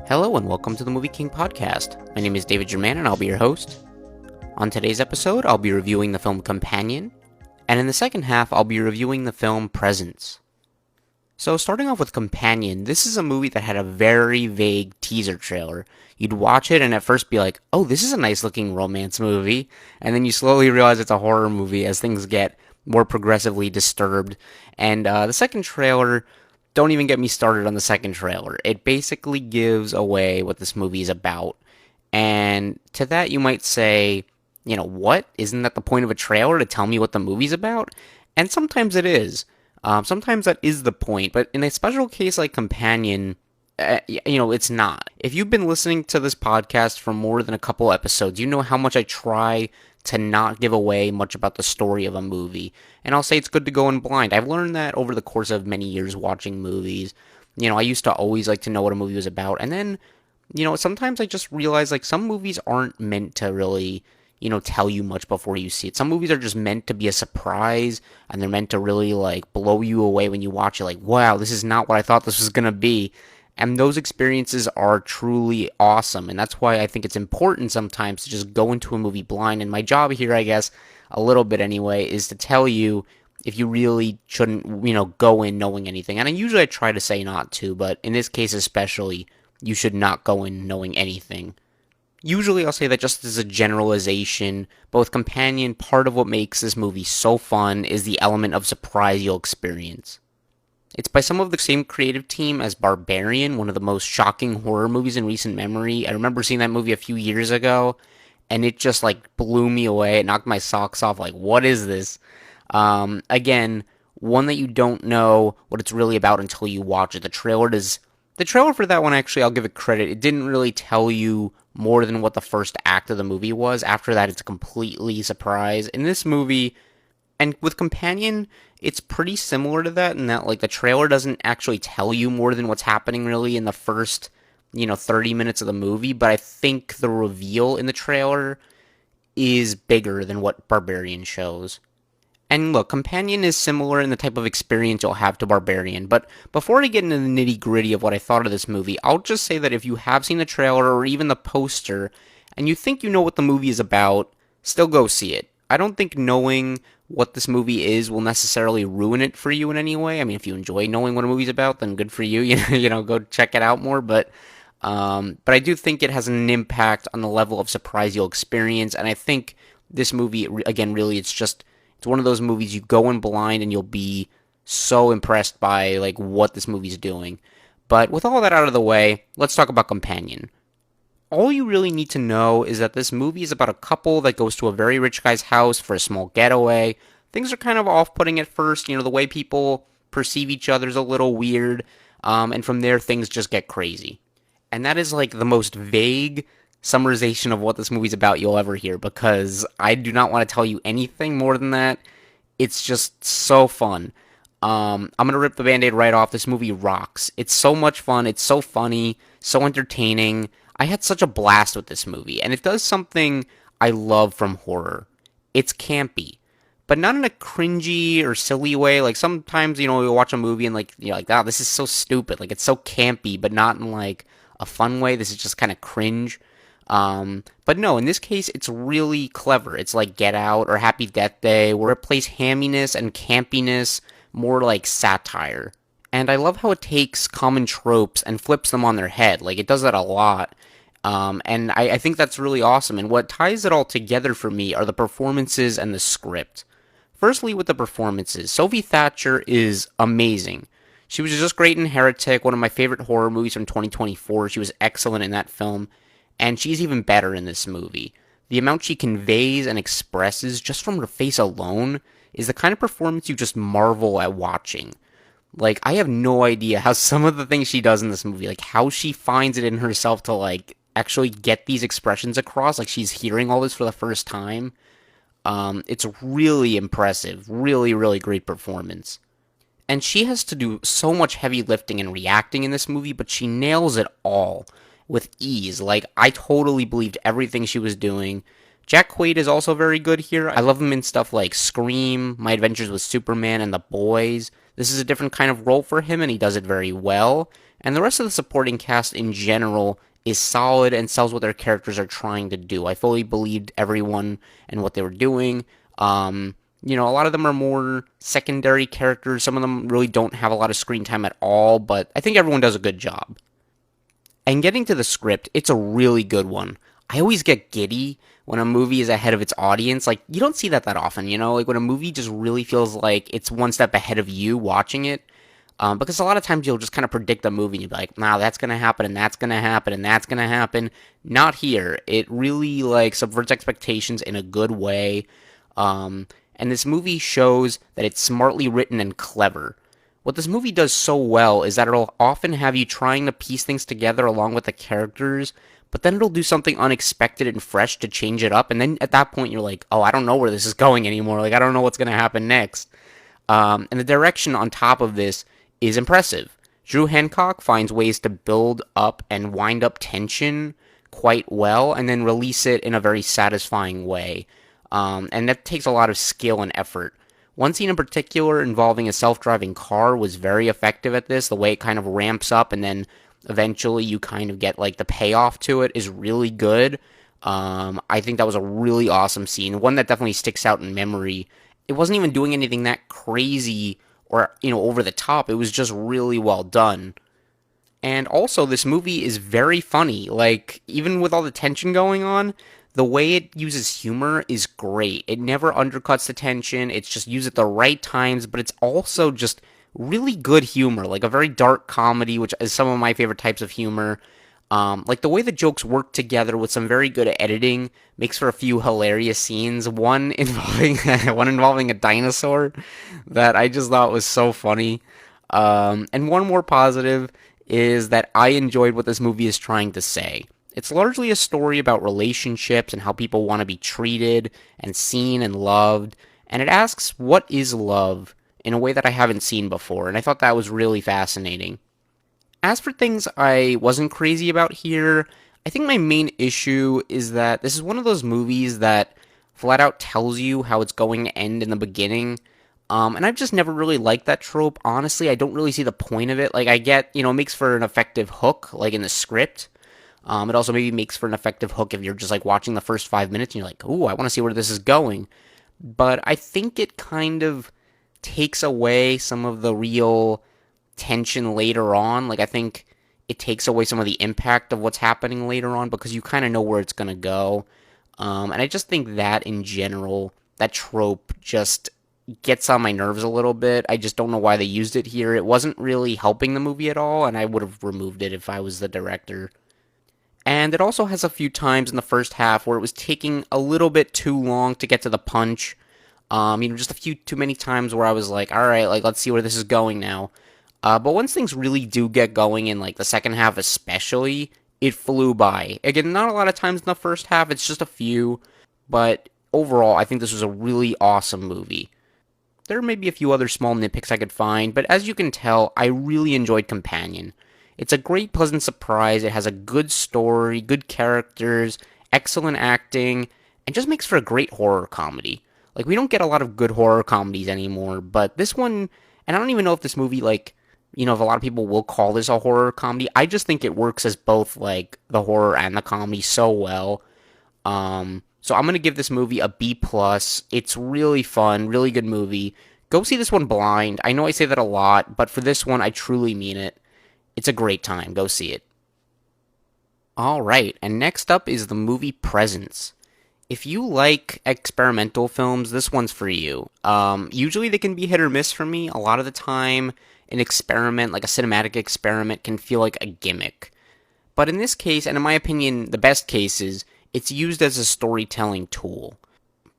Hello and welcome to the MovieKing Podcast. My name is David Jurmann and I'll be your host. On today's episode, I'll be reviewing the film Companion, and in the second half, I'll be reviewing the film Presence. So starting off with Companion, this is a movie that had a very vague teaser trailer. You'd watch it and at first be like, oh, this is a nice looking romance movie, and then you slowly realize it's a horror movie as things get more progressively disturbed. And the second trailer, don't even get me started on the second trailer. It basically gives away what this movie is about. And to that you might say, you know, what? Isn't that the point of a trailer, to tell me what the movie's about? And sometimes it is. Sometimes that is the point, but in a special case like Companion, it's not. If you've been listening to this podcast for more than a couple episodes, you know how much I try to not give away much about the story of a movie. And I'll say it's good to go in blind. I've learned that over the course of many years watching movies. You know, I used to always like to know what a movie was about. And then, sometimes I just realize like some movies aren't meant to really, tell you much before you see it. Some movies are just meant to be a surprise, and they're meant to really like blow you away when you watch it. Like, wow, this is not what I thought this was going to be. And those experiences are truly awesome. And that's why I think it's important sometimes to just go into a movie blind. And my job here, I guess, a little bit anyway, is to tell you if you really shouldn't, go in knowing anything. And I try to say not to, but in this case especially, you should not go in knowing anything. Usually I'll say that just as a generalization, both Companion, part of what makes this movie so fun is the element of surprise you'll experience. It's by some of the same creative team as Barbarian, one of the most shocking horror movies in recent memory. I remember seeing that movie a few years ago, and it just like blew me away. It knocked my socks off. Like, what is this? Again, one that you don't know what it's really about until you watch it. The trailer for that one, actually, I'll give it credit. It didn't really tell you more than what the first act of the movie was. After that, it's a completely surprise. In this movie, and with Companion, it's pretty similar to that in that, like, the trailer doesn't actually tell you more than what's happening really in the first, 30 minutes of the movie, but I think the reveal in the trailer is bigger than what Barbarian shows. And look, Companion is similar in the type of experience you'll have to Barbarian, but before I get into the nitty-gritty of what I thought of this movie, I'll just say that if you have seen the trailer or even the poster, and you think you know what the movie is about, still go see it. I don't think knowing what this movie is will necessarily ruin it for you in any way. I mean, if you enjoy knowing what a movie's about, then good for you. Go check it out more. But I do think it has an impact on the level of surprise you'll experience. And I think this movie, again, really, it's one of those movies you go in blind and you'll be so impressed by like what this movie's doing. But with all that out of the way, let's talk about Companion. All you really need to know is that this movie is about a couple that goes to a very rich guy's house for a small getaway. Things are kind of off-putting at first, the way people perceive each other is a little weird, and from there things just get crazy. And that is like the most vague summarization of what this movie's about you'll ever hear, because I do not want to tell you anything more than that. It's just so fun. I'm gonna rip the band-aid right off. This movie rocks. It's so much fun. It's so funny, so entertaining. I had such a blast with this movie, and it does something I love from horror. It's campy, but not in a cringy or silly way. Like sometimes, you'll watch a movie and like, you're like, oh, this is so stupid. Like it's so campy, but not in like a fun way. This is just kind of cringe. But no, in this case, it's really clever. It's like Get Out or Happy Death Day, where it plays hamminess and campiness more like satire. And I love how it takes common tropes and flips them on their head. Like, it does that a lot. And I think that's really awesome. And what ties it all together for me are the performances and the script. Firstly, with the performances, Sophie Thatcher is amazing. She was just great in Heretic, one of my favorite horror movies from 2024. She was excellent in that film. And she's even better in this movie. The amount she conveys and expresses just from her face alone is the kind of performance you just marvel at watching. Like, I have no idea how some of the things she does in this movie, like how she finds it in herself to like actually get these expressions across, like she's hearing all this for the first time. It's really impressive. Really, really great performance. And she has to do so much heavy lifting and reacting in this movie, but she nails it all with ease. Like, I totally believed everything she was doing. Jack Quaid is also very good here. I love him in stuff like Scream, My Adventures with Superman, and The Boys. This is a different kind of role for him, and he does it very well. And the rest of the supporting cast in general is solid and sells what their characters are trying to do. I fully believed everyone and what they were doing. A lot of them are more secondary characters. Some of them really don't have a lot of screen time at all, but I think everyone does a good job. And getting to the script, it's a really good one. I always get giddy when a movie is ahead of its audience. Like, you don't see that often, Like, when a movie just really feels like it's one step ahead of you watching it. Because a lot of times you'll just kind of predict the movie and you'll be like, nah, that's going to happen, and that's going to happen, and that's going to happen. Not here. It really, like, subverts expectations in a good way. And this movie shows that it's smartly written and clever. What this movie does so well is that it'll often have you trying to piece things together along with the characters, but then it'll do something unexpected and fresh to change it up, and then at that point you're like, oh, I don't know where this is going anymore. Like, I don't know what's going to happen next. And the direction on top of this is impressive. Drew Hancock finds ways to build up and wind up tension quite well, and then release it in a very satisfying way. And that takes a lot of skill and effort. One scene in particular involving a self-driving car was very effective at this. The way it kind of ramps up and then eventually you kind of get like the payoff to it is really good. I think that was a really awesome scene. One that definitely sticks out in memory. It wasn't even doing anything that crazy or, over the top. It was just really well done. And also, this movie is very funny. Like, even with all the tension going on, the way it uses humor is great. It never undercuts the tension. It's just used at the right times, but it's also just really good humor, like a very dark comedy, which is some of my favorite types of humor. Like the way the jokes work together with some very good editing makes for a few hilarious scenes. One involving one involving a dinosaur that I just thought was so funny. And one more positive is that I enjoyed what this movie is trying to say. It's largely a story about relationships and how people want to be treated and seen and loved. And it asks, what is love, in a way that I haven't seen before. And I thought that was really fascinating. As for things I wasn't crazy about here, I think my main issue is that this is one of those movies that flat out tells you how it's going to end in the beginning. And I've just never really liked that trope. Honestly, I don't really see the point of it. Like, I get, it makes for an effective hook, like in the script. It also maybe makes for an effective hook if you're just like watching the first 5 minutes and you're like, ooh, I want to see where this is going. But I think it kind of takes away some of the real tension later on. Like, I think it takes away some of the impact of what's happening later on because you kind of know where it's going to go. And I just think that in general, that trope just gets on my nerves a little bit. I just don't know why they used it here. It wasn't really helping the movie at all, and I would have removed it if I was the director. And it also has a few times in the first half where it was taking a little bit too long to get to the punch. Just a few too many times where I was like, all right, like, let's see where this is going now. But once things really do get going in, like, the second half especially, it flew by. Again, not a lot of times in the first half, it's just a few. But overall, I think this was a really awesome movie. There may be a few other small nitpicks I could find, but as you can tell, I really enjoyed Companion. It's a great, pleasant surprise. It has a good story, good characters, excellent acting, and just makes for a great horror comedy. Like, we don't get a lot of good horror comedies anymore, but this one, and I don't even know if this movie, like, if a lot of people will call this a horror comedy. I just think it works as both, like, the horror and the comedy so well. So I'm going to give this movie a B+. It's really fun, really good movie. Go see this one blind. I know I say that a lot, but for this one, I truly mean it. It's a great time. Go see it. Alright, and next up is the movie Presence. If you like experimental films, this one's for you. Usually they can be hit or miss for me. A lot of the time, an experiment, like a cinematic experiment, can feel like a gimmick. But in this case, and in my opinion, the best case is, it's used as a storytelling tool.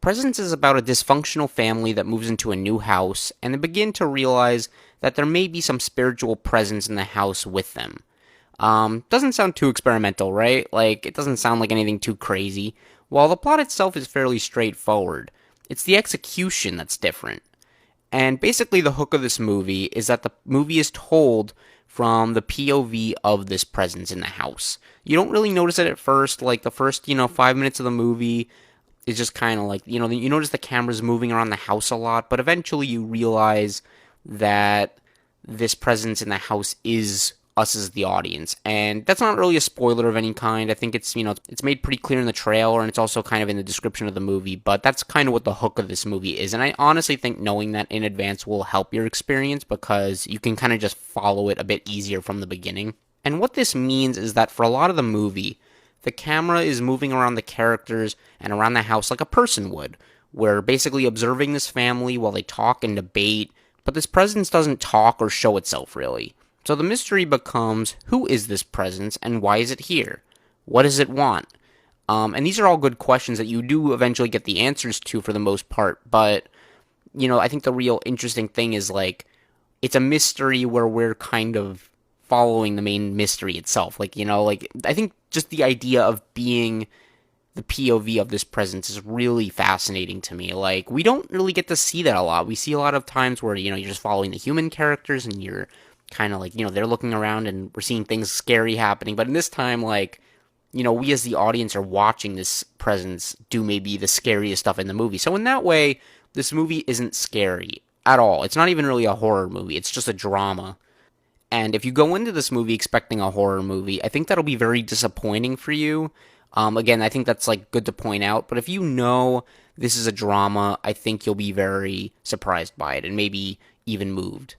Presence is about a dysfunctional family that moves into a new house, and they begin to realize that there may be some spiritual presence in the house with them. Doesn't sound too experimental, right? Like, it doesn't sound like anything too crazy. While the plot itself is fairly straightforward, it's the execution that's different. And basically the hook of this movie is that the movie is told from the POV of this presence in the house. You don't really notice it at first, like the first, 5 minutes of the movie is just kind of like, you notice the camera's moving around the house a lot, but eventually you realize that this presence in the house is us as the audience. And that's not really a spoiler of any kind. I think it's made pretty clear in the trailer, and it's also kind of in the description of the movie, but that's kind of what the hook of this movie is. And I honestly think knowing that in advance will help your experience because you can kind of just follow it a bit easier from the beginning. And what this means is that for a lot of the movie, the camera is moving around the characters and around the house like a person would. We're basically observing this family while they talk and debate, but this presence doesn't talk or show itself really. So the mystery becomes, who is this presence and why is it here? What does it want? And these are all good questions that you do eventually get the answers to for the most part, but, I think the real interesting thing is, like, it's a mystery where we're kind of following the main mystery itself. Like, I think just the idea of being the POV of this presence is really fascinating to me. Like, we don't really get to see that a lot. We see a lot of times where, you're just following the human characters and you're kind of like, they're looking around and we're seeing things scary happening. But in this time, like, we as the audience are watching this presence do maybe the scariest stuff in the movie. So in that way, this movie isn't scary at all. It's not even really a horror movie. It's just a drama. And if you go into this movie expecting a horror movie, I think that'll be very disappointing for you. Again, I think that's like good to point out. But if you know this is a drama, I think you'll be very surprised by it and maybe even moved.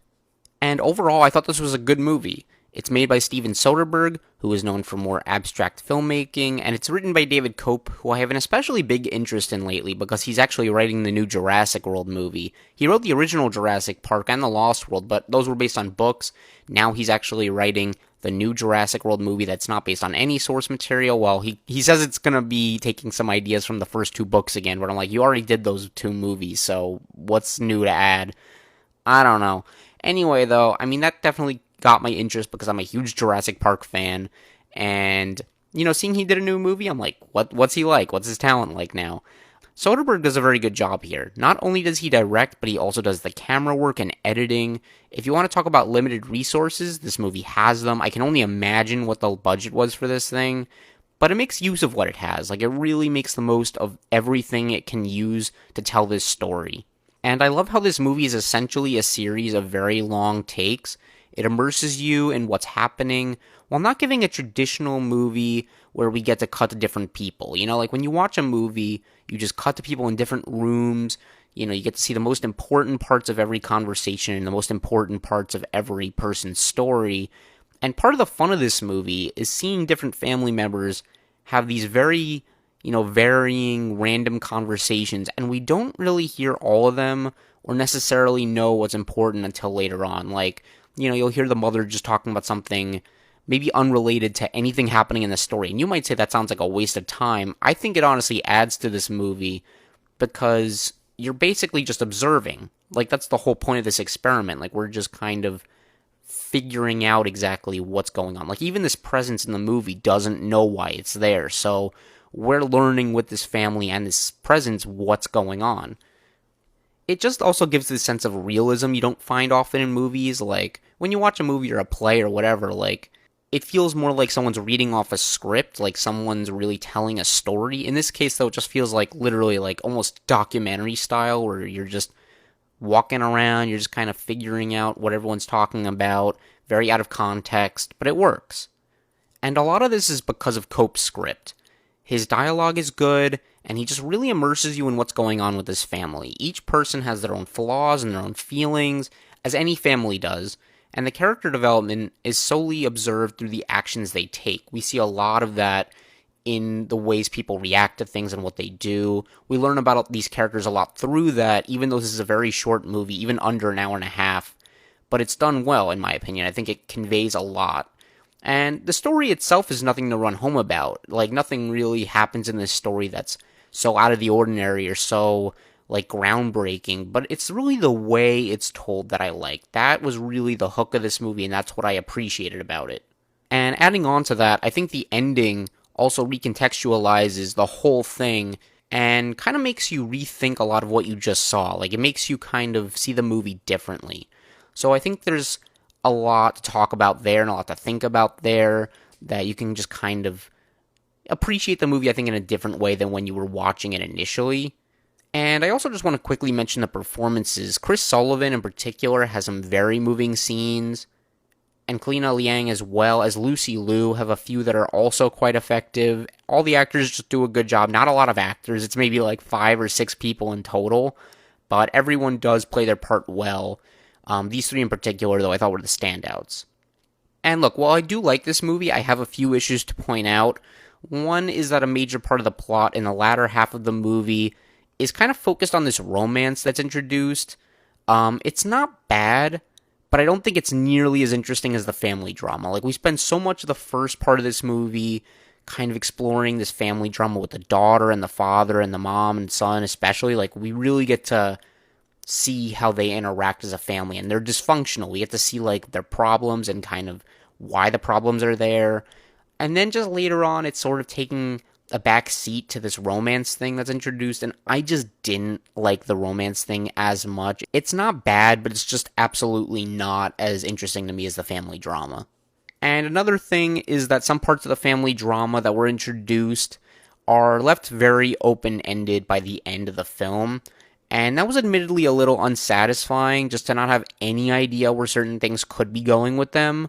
And overall, I thought this was a good movie. It's made by Steven Soderbergh, who is known for more abstract filmmaking, and it's written by David Koepp, who I have an especially big interest in lately because he's actually writing the new Jurassic World movie. He wrote the original Jurassic Park and The Lost World, but those were based on books. Now he's actually writing the new Jurassic World movie that's not based on any source material. Well, he says it's going to be taking some ideas from the first two books again, but I'm like, you already did those two movies, so what's new to add? I don't know. Anyway, though, I mean, that definitely got my interest because I'm a huge Jurassic Park fan, and, seeing he did a new movie, I'm like, what's he like? What's his talent like now? Soderbergh does a very good job here. Not only does he direct, but he also does the camera work and editing. If you want to talk about limited resources, this movie has them. I can only imagine what the budget was for this thing, but it makes use of what it has. Like, it really makes the most of everything it can use to tell this story. And I love how this movie is essentially a series of very long takes. It immerses you in what's happening while not giving a traditional movie where we get to cut to different people. Like when you watch a movie, you just cut to people in different rooms. You get to see the most important parts of every conversation and the most important parts of every person's story. And part of the fun of this movie is seeing different family members have these very, varying random conversations, and we don't really hear all of them or necessarily know what's important until later on. Like, you'll hear the mother just talking about something maybe unrelated to anything happening in the story. And you might say that sounds like a waste of time. I think it honestly adds to this movie because you're basically just observing. Like, that's the whole point of this experiment. Like, we're just kind of figuring out exactly what's going on. Like, even this presence in the movie doesn't know why it's there. So we're learning with this family and this presence what's going on. It just also gives this sense of realism you don't find often in movies. Like, when you watch a movie or a play or whatever, like, it feels more like someone's reading off a script, like someone's really telling a story. In this case, though, it just feels like literally like almost documentary style, where you're just walking around, you're just kind of figuring out what everyone's talking about, very out of context, but it works. And a lot of this is because of Koepp's script. His dialogue is good, and he just really immerses you in what's going on with his family. Each person has their own flaws and their own feelings, as any family does, and the character development is solely observed through the actions they take. We see a lot of that in the ways people react to things and what they do. We learn about these characters a lot through that, even though this is a very short movie, even under an hour and a half. But it's done well, in my opinion. I think it conveys a lot. And the story itself is nothing to run home about. Like, nothing really happens in this story that's so out of the ordinary or so, like, groundbreaking. But it's really the way it's told that I like. That was really the hook of this movie, and that's what I appreciated about it. And adding on to that, I think the ending also recontextualizes the whole thing and kind of makes you rethink a lot of what you just saw. Like, it makes you kind of see the movie differently. So I think there's a lot to talk about there and a lot to think about there that you can just kind of appreciate the movie, I think, in a different way than when you were watching it initially. And I also just want to quickly mention the performances. Chris Sullivan, in particular, has some very moving scenes. and Kalina Liang as well as Lucy Liu have a few that are also quite effective. All the actors just do a good job. Not a lot of actors. It's maybe like 5 or 6 people in total, but everyone does play their part well. These 3 in particular, though, I thought were the standouts. And look, while I do like this movie, I have a few issues to point out. One is that a major part of the plot in the latter half of the movie is kind of focused on this romance that's introduced. It's not bad, but I don't think it's nearly as interesting as the family drama. Like, we spend so much of the first part of this movie kind of exploring this family drama with the daughter and the father and the mom and son especially. Like, we really get to see how they interact as a family, and they're dysfunctional. We get to see, like, their problems and kind of why the problems are there. And then just later on, it's sort of taking a back seat to this romance thing that's introduced, and I just didn't like the romance thing as much. It's not bad, but it's just absolutely not as interesting to me as the family drama. And another thing is that some parts of the family drama that were introduced are left very open-ended by the end of the film, and that was admittedly a little unsatisfying, just to not have any idea where certain things could be going with them.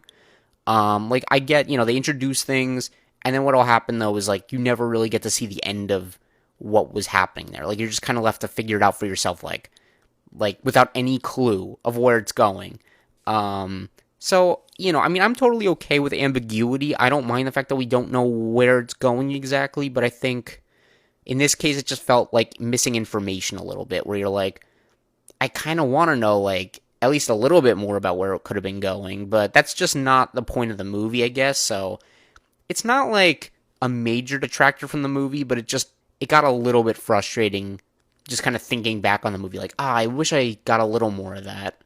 Like, I get, they introduce things, and then what'll happen, though, is, like, you never really get to see the end of what was happening there. Like, you're just kind of left to figure it out for yourself, like, without any clue of where it's going. So, I'm totally okay with ambiguity. I don't mind the fact that we don't know where it's going exactly, but I think in this case, it just felt like missing information a little bit, where you're like, I kind of want to know, like, at least a little bit more about where it could have been going, but that's just not the point of the movie, I guess, so it's not like a major detractor from the movie, but it got a little bit frustrating just kind of thinking back on the movie, like, I wish I got a little more of that.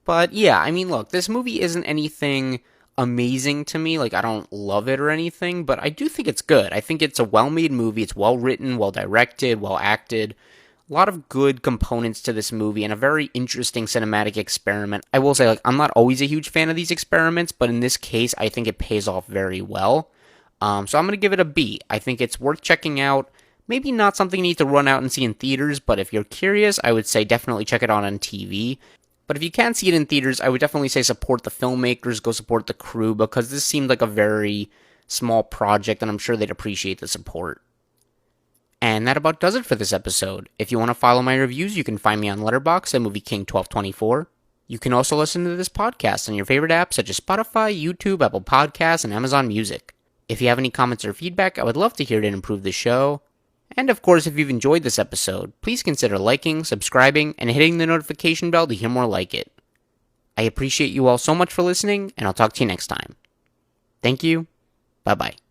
But yeah, look, this movie isn't anything amazing to me, like, I don't love it or anything, but I do think it's good. I think it's a well-made movie, it's well-written, well-directed, well-acted, a lot of good components to this movie, and a very interesting cinematic experiment. I will say, like, I'm not always a huge fan of these experiments, but in this case, I think it pays off very well. So I'm going to give it a B. I think it's worth checking out. Maybe not something you need to run out and see in theaters, but if you're curious, I would say definitely check it out on TV. But if you can't see it in theaters, I would definitely say support the filmmakers, go support the crew, because this seemed like a very small project, and I'm sure they'd appreciate the support. And that about does it for this episode. If you want to follow my reviews, you can find me on Letterboxd at MovieKing1224. You can also listen to this podcast on your favorite apps such as Spotify, YouTube, Apple Podcasts, and Amazon Music. If you have any comments or feedback, I would love to hear it and improve the show. And of course, if you've enjoyed this episode, please consider liking, subscribing, and hitting the notification bell to hear more like it. I appreciate you all so much for listening, and I'll talk to you next time. Thank you. Bye-bye.